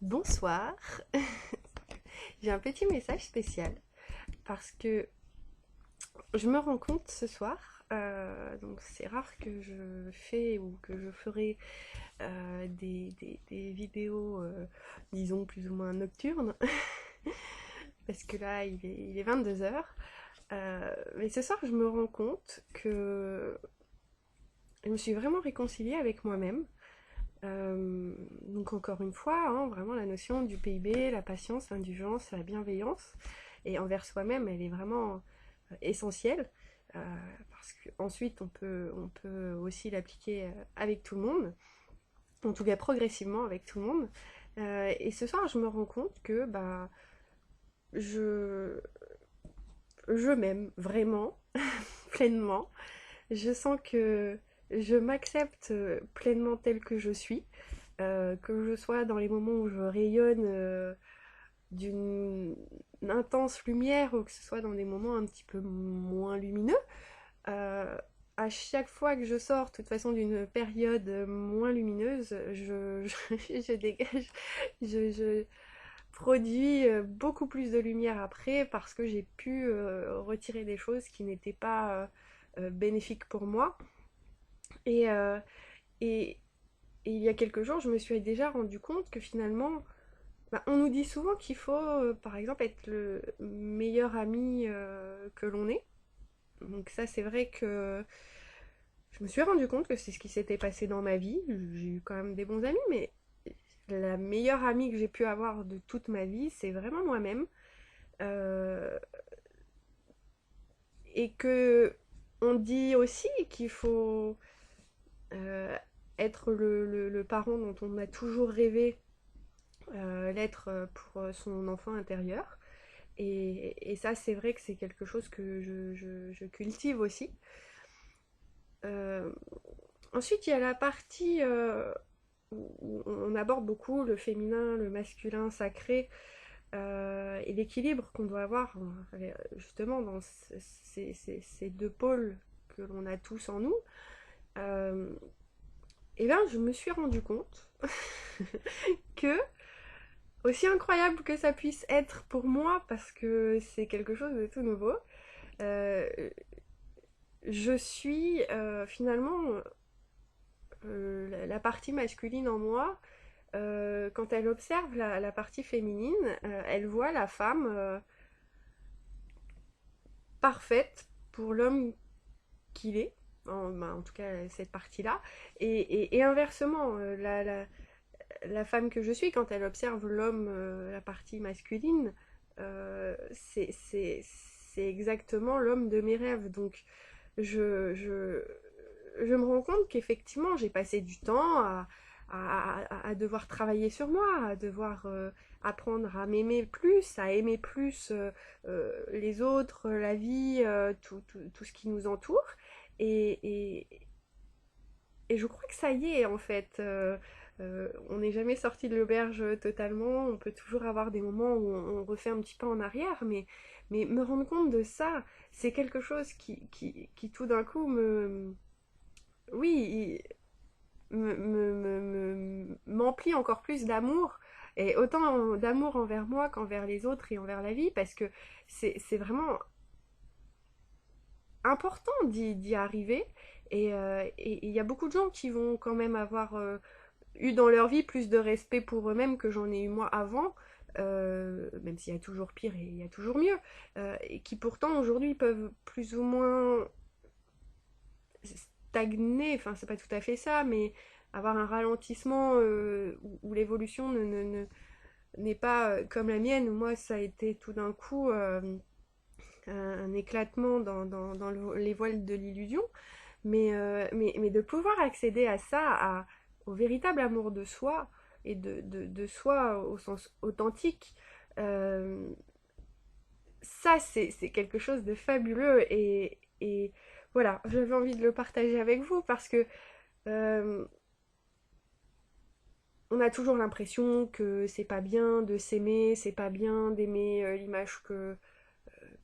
Bonsoir, j'ai un petit message spécial parce que je me rends compte ce soir, donc c'est rare que je fais ou que je ferai des vidéos, disons plus ou moins nocturnes, parce que là il est 22 h. Mais ce soir je me rends compte que je me suis vraiment réconciliée avec moi-même. Donc encore une fois, hein, vraiment la notion du PIB, la patience, l'indulgence, la bienveillance, et envers soi-même, elle est vraiment essentielle, euh, parce qu'ensuite on peut aussi l'appliquer avec tout le monde, en tout cas progressivement avec tout le monde. Et ce soir, je me rends compte que bah, je, je m'aime vraiment, pleinement. Je sens que je m'accepte pleinement telle que je suis. Que je sois dans les moments où je rayonne d'une intense lumière ou que ce soit dans des moments un petit peu moins lumineux. Euh, à chaque fois que je sors, de toute façon, d'une période moins lumineuse, je dégage, je produis beaucoup plus de lumière après parce que j'ai pu retirer des choses qui n'étaient pas bénéfiques pour moi. Et, euh, et, et il y a quelques jours, je me suis déjà rendu compte que finalement, bah, on nous dit souvent qu'il faut, par exemple, être le meilleur ami que l'on est. Donc ça, c'est vrai que je me suis rendu compte que c'est ce qui s'était passé dans ma vie. J'ai eu quand même des bons amis, mais la meilleure amie que j'ai pu avoir de toute ma vie, c'est vraiment moi-même. Euh, et que on dit aussi qu'il faut euh, être le parent dont on a toujours rêvé l'être pour son enfant intérieur. Et ça, c'est vrai que c'est quelque chose que je cultive aussi. Euh, Ensuite, il y a la partie où on aborde beaucoup le féminin, le masculin sacré et l'équilibre qu'on doit avoir justement dans ces deux pôles que l'on a tous en nous. Euh, et bien, je me suis rendu compte que, aussi incroyable que ça puisse être pour moi, parce que c'est quelque chose de tout nouveau, euh, je suis finalement la partie masculine en moi. Quand elle observe la partie féminine, elle voit la femme parfaite pour l'homme qu'il est, en tout cas cette partie-là, et inversement, la femme que je suis, quand elle observe l'homme, la partie masculine, c'est exactement l'homme de mes rêves. Donc je, je, je me rends compte qu'effectivement, j'ai passé du temps à devoir travailler sur moi, à devoir apprendre à m'aimer plus, à aimer plus les autres, la vie, tout ce qui nous entoure. Et, et, et je crois que ça y est, en fait. On n'est jamais sorti de l'auberge totalement. On peut toujours avoir des moments où on refait un petit pas en arrière, mais me rendre compte de ça, c'est quelque chose qui tout d'un coup oui, m'emplit encore plus d'amour, et autant d'amour envers moi qu'envers les autres et envers la vie, parce que c'est vraiment important d'y arriver. Et il y a beaucoup de gens qui vont quand même avoir eu dans leur vie plus de respect pour eux-mêmes que j'en ai eu moi avant, même s'il y a toujours pire et il y a toujours mieux, et qui pourtant aujourd'hui peuvent plus ou moins stagner, enfin c'est pas tout à fait ça, mais avoir un ralentissement où l'évolution n'est pas comme la mienne, où moi ça a été tout d'un coup un éclatement dans les voiles de l'illusion, mais de pouvoir accéder à ça, au véritable amour de soi, et de soi au sens authentique, euh, ça c'est quelque chose de fabuleux. Et voilà, j'avais envie de le partager avec vous parce que euh, on a toujours l'impression que c'est pas bien de s'aimer, c'est pas bien d'aimer l'image que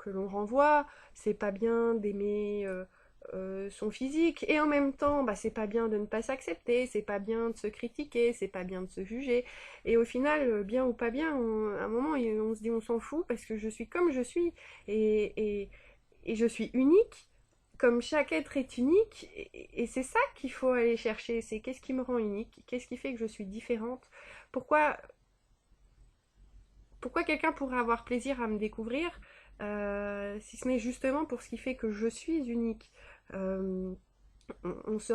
l'on renvoie, c'est pas bien d'aimer son physique, et en même temps, bah, c'est pas bien de ne pas s'accepter, c'est pas bien de se critiquer, c'est pas bien de se juger, et au final, bien ou pas bien, à un moment, on se dit on s'en fout parce que je suis comme je suis, et je suis unique, comme chaque être est unique, et c'est ça qu'il faut aller chercher, c'est qu'est-ce qui me rend unique, qu'est-ce qui fait que je suis différente, pourquoi, pourquoi quelqu'un pourrait avoir plaisir à me découvrir, si ce n'est justement pour ce qui fait que je suis unique. Euh, on se,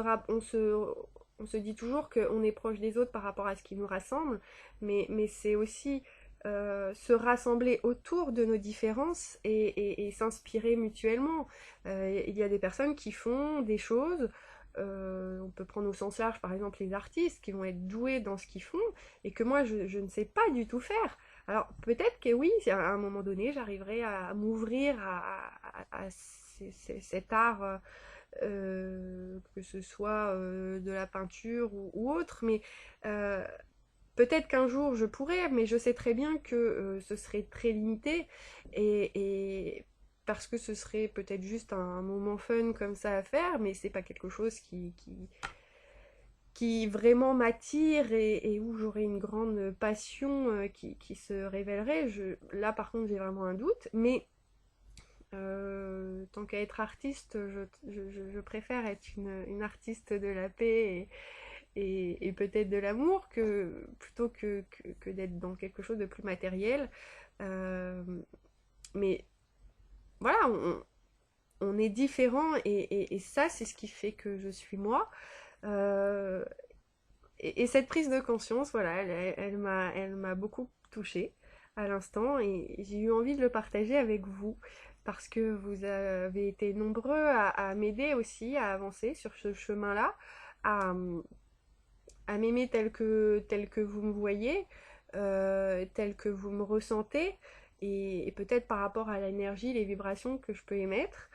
on se dit toujours qu'on est proche des autres par rapport à ce qui nous rassemble, mais c'est aussi se rassembler autour de nos différences et s'inspirer mutuellement. Il y a des personnes qui font des choses, on peut prendre au sens large par exemple les artistes qui vont être doués dans ce qu'ils font et que moi je ne sais pas du tout faire. Alors peut-être que oui, à un moment donné j'arriverai à m'ouvrir à cet art, que ce soit de la peinture ou autre, mais euh, peut-être qu'un jour je pourrais, mais je sais très bien que ce serait très limité et parce que ce serait peut-être juste un moment fun comme ça à faire, mais c'est pas quelque chose qui vraiment m'attire et où j'aurais une grande passion qui se révélerait. Là par contre j'ai vraiment un doute, mais tant qu'à être artiste, je préfère être une artiste de la paix et peut-être de l'amour plutôt que d'être dans quelque chose de plus matériel. Euh, mais voilà, on est différent et ça, c'est ce qui fait que je suis moi. Euh, et cette prise de conscience, voilà, elle m'a beaucoup touchée à l'instant et j'ai eu envie de le partager avec vous parce que vous avez été nombreux à m'aider aussi à avancer sur ce chemin-là, à, à m'aimer tel que vous me voyez, tel que vous me ressentez et peut-être par rapport à l'énergie, les vibrations que je peux émettre.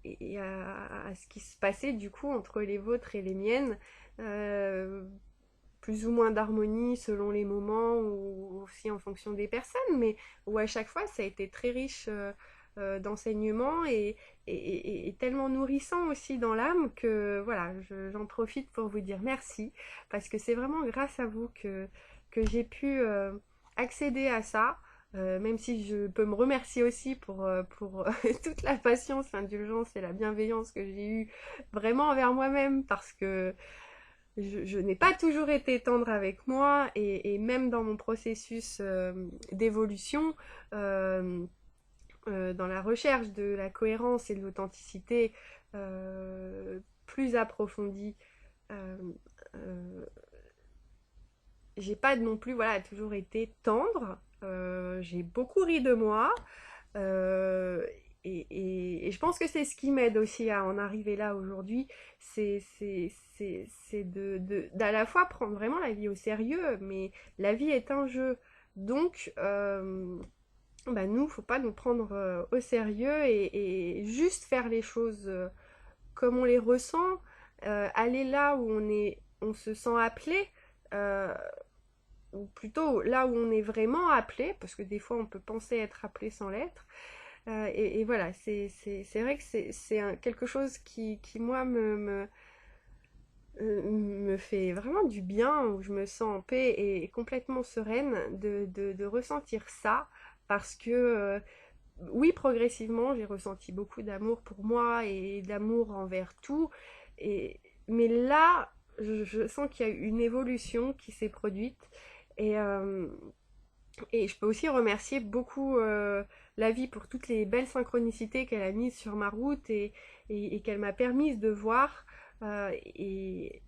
Et à ce qui se passait du coup entre les vôtres et les miennes, euh, plus ou moins d'harmonie selon les moments ou aussi en fonction des personnes, mais où à chaque fois ça a été très riche d'enseignements et tellement nourrissant aussi dans l'âme que voilà, j'en profite pour vous dire merci parce que c'est vraiment grâce à vous que j'ai pu accéder à ça. Même si je peux me remercier aussi pour toute la patience, l'indulgence et la bienveillance que j'ai eue vraiment envers moi-même parce que je n'ai pas toujours été tendre avec moi et même dans mon processus d'évolution, euh, dans la recherche de la cohérence et de l'authenticité plus approfondie, euh, euh, j'ai pas non plus voilà, toujours été tendre. J'ai beaucoup ri de moi. Euh, et je pense que c'est ce qui m'aide aussi à en arriver là aujourd'hui, c'est d'à la fois prendre vraiment la vie au sérieux, mais la vie est un jeu. Donc, bah nous, faut pas nous prendre au sérieux et juste faire les choses comme on les ressent, aller là où on se sent appelé, euh, ou plutôt là où on est vraiment appelé, parce que des fois on peut penser être appelé sans l'être. Et voilà, c'est vrai que c'est quelque chose qui moi, me fait vraiment du bien, où je me sens en paix et complètement sereine de ressentir ça, parce que oui, progressivement, j'ai ressenti beaucoup d'amour pour moi et d'amour envers tout, et, mais là, je sens qu'il y a eu une évolution qui s'est produite, et, euh, et je peux aussi remercier beaucoup la vie pour toutes les belles synchronicités qu'elle a mises sur ma route et qu'elle m'a permise de voir et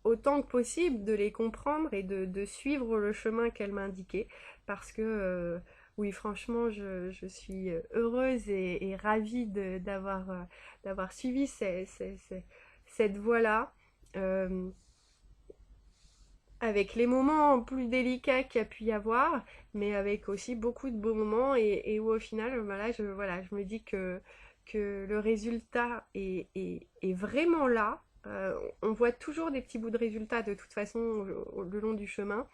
autant que possible de les comprendre et de suivre le chemin qu'elle m'a indiqué. Parce que oui, franchement, je suis heureuse et ravie d'avoir suivi cette voie-là. Euh, avec les moments plus délicats qu'il y a pu y avoir, mais avec aussi beaucoup de beaux moments et où au final, bah là, voilà, je me dis que le résultat est vraiment là. On voit toujours des petits bouts de résultats de toute façon le long du chemin.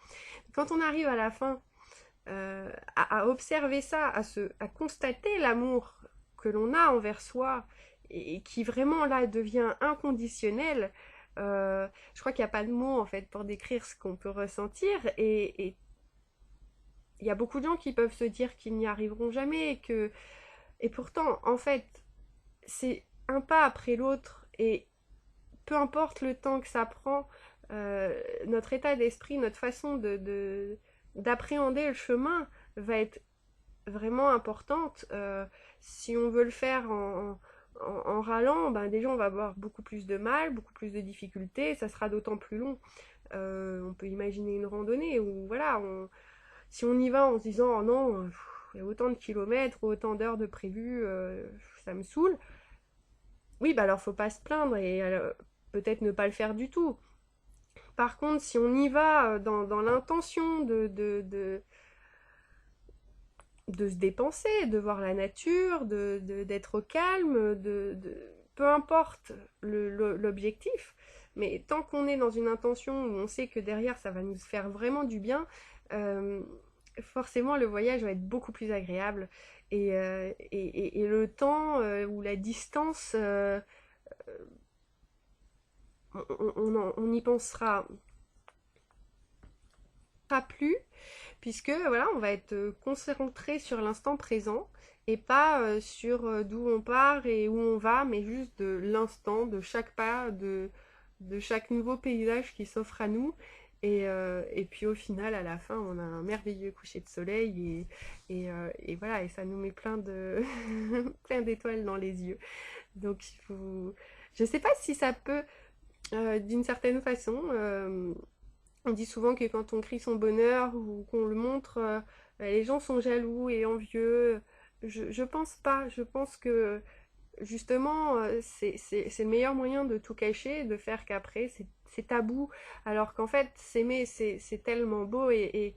Quand on arrive à la fin, à observer ça, à constater l'amour que l'on a envers soi et qui vraiment là devient inconditionnel. Je crois qu'il n'y a pas de mots en fait pour décrire ce qu'on peut ressentir et il y a beaucoup de gens qui peuvent se dire qu'ils n'y arriveront jamais et pourtant en fait c'est un pas après l'autre et peu importe le temps que ça prend, notre état d'esprit, notre façon d'appréhender le chemin va être vraiment importante. Si on veut le faire en râlant, ben déjà on va avoir beaucoup plus de mal, beaucoup plus de difficultés, ça sera d'autant plus long. On peut imaginer une randonnée où voilà, si on y va en se disant oh non, il y a autant de kilomètres, autant d'heures de prévu, ça me saoule. Oui, bah alors faut pas se plaindre et peut-être ne pas le faire du tout. Par contre, si on y va dans l'intention de se dépenser, de voir la nature, d'être au calme, peu importe l'objectif, mais tant qu'on est dans une intention où on sait que derrière ça va nous faire vraiment du bien, euh, forcément le voyage va être beaucoup plus agréable et le temps ou la distance, on y pensera pas plus puisque voilà, on va être concentré sur l'instant présent et pas sur d'où on part et où on va, mais juste de l'instant, de chaque pas, de chaque nouveau paysage qui s'offre à nous. Et puis au final, à la fin, on a un merveilleux coucher de soleil et voilà, et ça nous met plein de plein d'étoiles dans les yeux. Donc il faut... Je sais pas si ça peut, d'une certaine façon, on dit souvent que quand on crie son bonheur ou qu'on le montre, les gens sont jaloux et envieux. Je pense pas. Je pense que justement, c'est le meilleur moyen de tout cacher, de faire qu'après, c'est tabou. Alors qu'en fait, s'aimer, c'est tellement beau et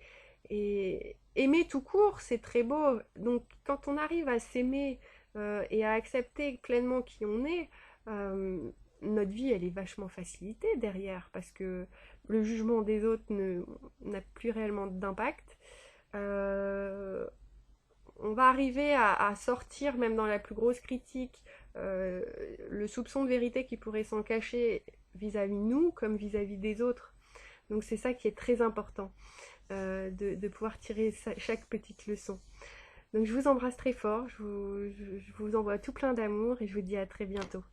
aimer tout court, c'est très beau. Donc quand on arrive à s'aimer et à accepter pleinement qui on est, euh, notre vie, elle est vachement facilitée derrière parce que le jugement des autres n'a plus réellement d'impact. Euh, on va arriver à sortir, même dans la plus grosse critique, euh, le soupçon de vérité qui pourrait s'en cacher vis-à-vis de nous comme vis-à-vis des autres. Donc c'est ça qui est très important, de pouvoir tirer chaque petite leçon. Donc je vous embrasse très fort, je vous envoie tout plein d'amour et je vous dis à très bientôt.